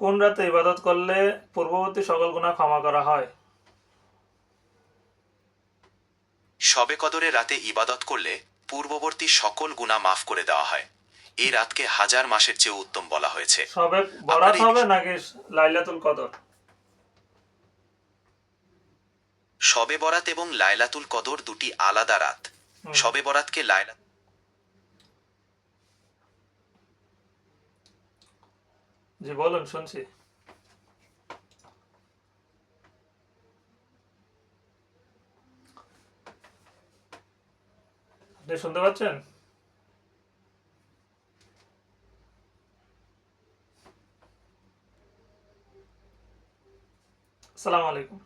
কোন রাতে ইবাদত করলে পূর্ববর্তী সকল গুনাহ ক্ষমা করা হয়? শবে কদরে রাতে ইবাদত করলে পূর্ববর্তী সকল গুনাহ মাফ করে দেওয়া হয়। এই রাতকে হাজার মাসের চেয়ে উত্তম বলা হয়েছে। সবে আপনার বরাত এই হবে নাকি লাইলাতুল কদর? শবে বরাত এবং লায়লাতুল কদর দুটি আলাদা রাত। হুম। শবে বরাতকে লায়লা জি বলুন, শুনছি। আপনি শুনতে পাচ্ছেন? আসসালামু আলাইকুম।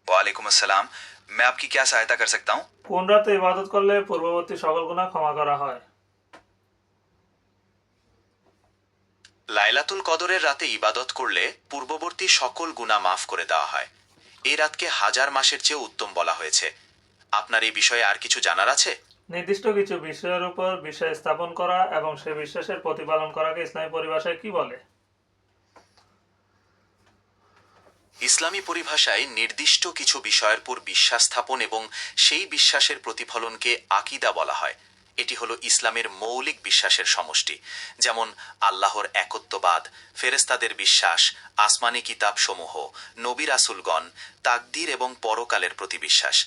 ওয়ালাইকুম আসসালাম। मैं आपकी क्या सहायता कर सकता हूँ? কোন রাতে ইবাদত করলে পূর্ববর্তী সকল গুনাহ ক্ষমা করা হয়? লায়লাতুল কদরের রাতে ইবাদত করলে পূর্ববর্তী সকল গুনাহ মাফ করে দেওয়া হয়। এই রাতকে হাজার মাসের চেয়ে উত্তম বলা হয়েছে। আপনার এই বিষয়ে আর কিছু জানার আছে? নির্দিষ্ট কিছু বিষয়ের উপর বিশ্বাস স্থাপন করা এবং সে বিশ্বাসের প্রতিপালন করাকে ইসলামী পরিভাষায় কি বলে? ইসলামী পরিভাষায় নির্দিষ্ট কিছু বিষয়ের উপর বিশ্বাস স্থাপন এবং সেই বিশ্বাসের প্রতিফলনকে আকিদা বলা হয়। এটি হলো ইসলামের মৌলিক বিশ্বাসের সমষ্টি, যেমন আল্লাহর একত্ববাদ, ফেরেস্তাদের বিশ্বাস, আসমানি কিতাব সমূহ, নবী রাসুলগণ, তাকদীর এবং পরকালের প্রতি বিশ্বাস।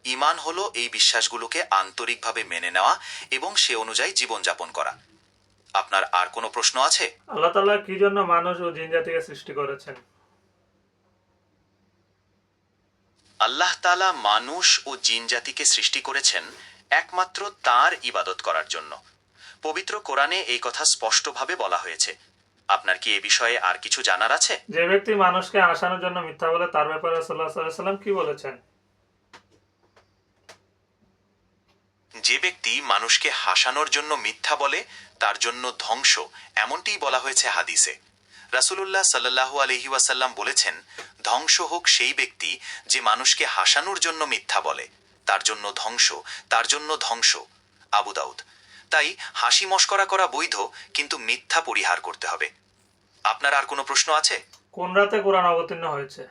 ঈমান হলো এই বিশ্বাসগুলোকে আন্তরিকভাবে মেনে নেওয়া এবং সে অনুযায়ী জীবনযাপন করা। আপনার আর কোনো প্রশ্ন আছে? আল্লাহ তাআলা কি জন্য মানুষ ও জিন জাতিকে সৃষ্টি করেছেন? আল্লাহ তাআলা মানুষ ও জিন জাতিকে সৃষ্টি করেছেন একমাত্র তাঁর ইবাদত করার জন্য। পবিত্র কোরআনে এই কথা স্পষ্টভাবে বলা হয়েছে। আপনার কি এ বিষয়ে আর কিছু জানার আছে? যে ব্যক্তি মানুষকে হাসানোর জন্য মিথ্যা বলে তার ব্যাপারে রাসূলুল্লাহ সাল্লাল্লাহু আলাইহি ওয়াসাল্লাম কি বলেছেন? যে ব্যক্তি মানুষকে হাসানোর জন্য মিথ্যা বলে তার জন্য ধ্বংস, এমনটিই বলা হয়েছে হাদিসে। রাসূলুল্লাহ সাল্লাল্লাহু আলাইহি ওয়াসাল্লাম বলেছেন, ধ্বংস হোক সেই ব্যক্তি যে মানুষকে হাসানোর জন্য মিথ্যা বলে, তার জন্য ধ্বংস, তার জন্য ধ্বংস। আবু দাউদ। তাই হাসি মশকরা করা বৈধ, কিন্তু মিথ্যা পরিহার করতে হবে। আপনার আর কোনো প্রশ্ন আছে? কোন রাতে কোরআন অবতীর্ণ হয়েছে?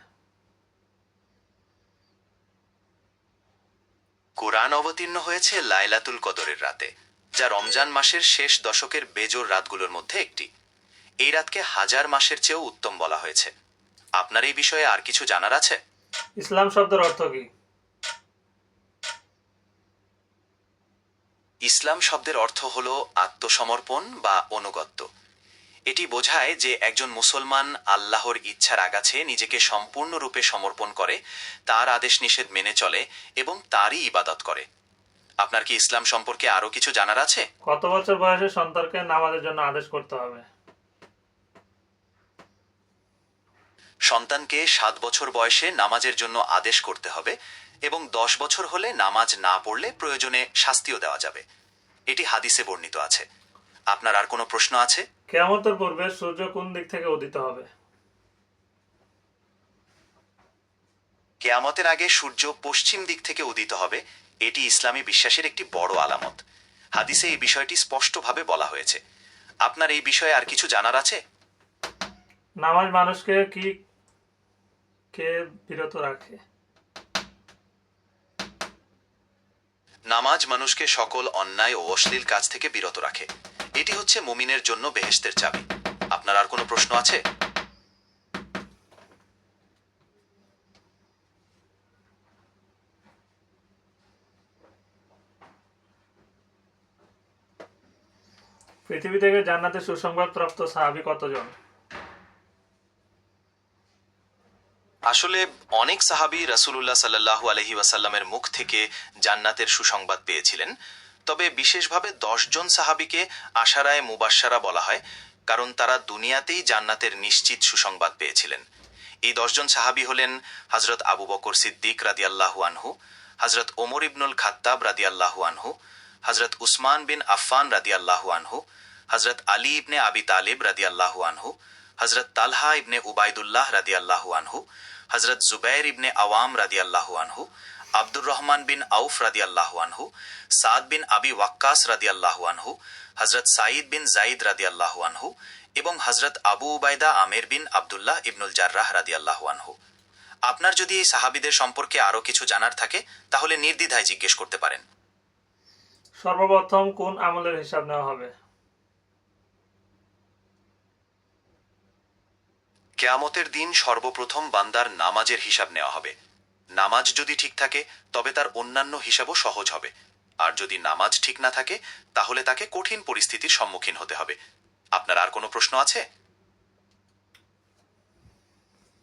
কোরআন অবতীর্ণ হয়েছে লায়লাতুল কদরের রাতে, যা রমজান মাসের শেষ দশকের বেজোর রাতগুলোর মধ্যে একটি। এই রাতকে হাজার মাসের চেয়েও উত্তম বলা হয়েছে। আপনার এই বিষয়ে আর কিছু জানার আছে? ইসলাম শব্দের অর্থ কি? ইসলাম শব্দের অর্থ হল আত্মসমর্পণ বা অনুগত্য। এটি বোঝায় যে একজন মুসলমান আল্লাহর ইচ্ছার আগাছে নিজেকে সম্পূর্ণরূপে সমর্পণ করে, তার আদেশ নিষেধ মেনে চলে এবং তারই ইবাদত করে। আপনার কি ইসলাম সম্পর্কে আরো কিছু জানার আছে? কত বছর বয়সে সন্তানকে নামাজের জন্য আদেশ করতে হবে? সন্তানকে 7 বছর বয়সে নামাজের জন্য আদেশ করতে হবে এবং 10 বছর হলে নামাজ না পড়লে প্রয়োজনে শাস্তিও দেওয়া যাবে। এটি হাদিসে বর্ণিত আছে। আপনার আর কোনো প্রশ্ন আছে? কিয়ামতের পূর্বে সূর্য কোন দিক থেকে উদিত হবে? কেয়ামতের আগে সূর্য পশ্চিম দিক থেকে উদিত হবে। এটি ইসলামী বিশ্বাসের একটি বড় আলামত। হাদিসে এই বিষয়টি স্পষ্টভাবে বলা হয়েছে। আপনার এই বিষয়ে আর কিছু জানার আছে? নামাজ মানুষকে কি কে বিরত রাখে? নামাজ মানুষকে সকল অন্যায় ও অশ্লীল কাজ থেকে বিরত রাখে। এটি হচ্ছে মুমিনের জন্য বেহেশতের চাবি। আপনার আর কোনো প্রশ্ন আছে? পৃথিবী থেকে জান্নাতে সুসংবাদ প্রাপ্ত সাহাবী কতজন? আসলে অনেক সাহাবী রাসূলুল্লাহ সাল্লাল্লাহু আলাইহি ওয়াসাল্লামের মুখ থেকে জান্নাতের সুসংবাদ পেয়েছিলেন। তবে বিশেষভাবে 10 জন সাহাবীকে আশারায়ে মুবাশশারা বলা হয়, কারণ তারা দুনিয়াতেই জান্নাতের নিশ্চিত সুসংবাদ পেয়েছিলেন। এই 10 জন সাহাবী হলেন হযরত আবু বকর সিদ্দিক রাদিয়াল্লাহু আনহু, হযরত ওমর ইবনুল খাত্তাব রাদিয়াল্লাহু আনহু, হযরত উসমান বিন আফফান রাদিয়াল্লাহু আনহু, হযরত আলী ইবনে আবি তালিব রাদিয়াল্লাহু আনহু, হযরত তালহা ইবনে উবাইদুল্লাহ রাদিয়াল্লাহু আনহু, হযরত জুবাইর ইবনে আওয়াম রাদিয়াল্লাহু আনহু, আব্দুর রহমান বিন আউফ রাদিয়াল্লাহু আনহু, সাদ বিন আবি ওয়াক্কাস রাদিয়াল্লাহু আনহু, হজরত সাঈদ বিন জাইদ রাদিয়াল্লাহু আনহু এবং হজরত আবু উবাইদা আমের বিন আবদুল্লাহ ইবনুল জাররাহ রাদিয়াল্লাহু আনহু। আপনার যদি এই সাহাবীদের সম্পর্কে আরও কিছু জানার থাকে তাহলে নির্দ্বিধায় জিজ্ঞেস করতে পারেন। সর্বপ্রথম কোন আমলের হিসাব নেওয়া হবে? কেয়ামতের দিন সর্বপ্রথম বান্দার নামাজের হিসাব নেওয়া হবে। নামাজ যদি ঠিক থাকে তবে তার অন্যান্য হিসাবও সহজ হবে, আর যদি নামাজ ঠিক না থাকে তাহলে তাকে কঠিন পরিস্থিতির সম্মুখীন হতে হবে। আপনার আর কোনো প্রশ্ন আছে?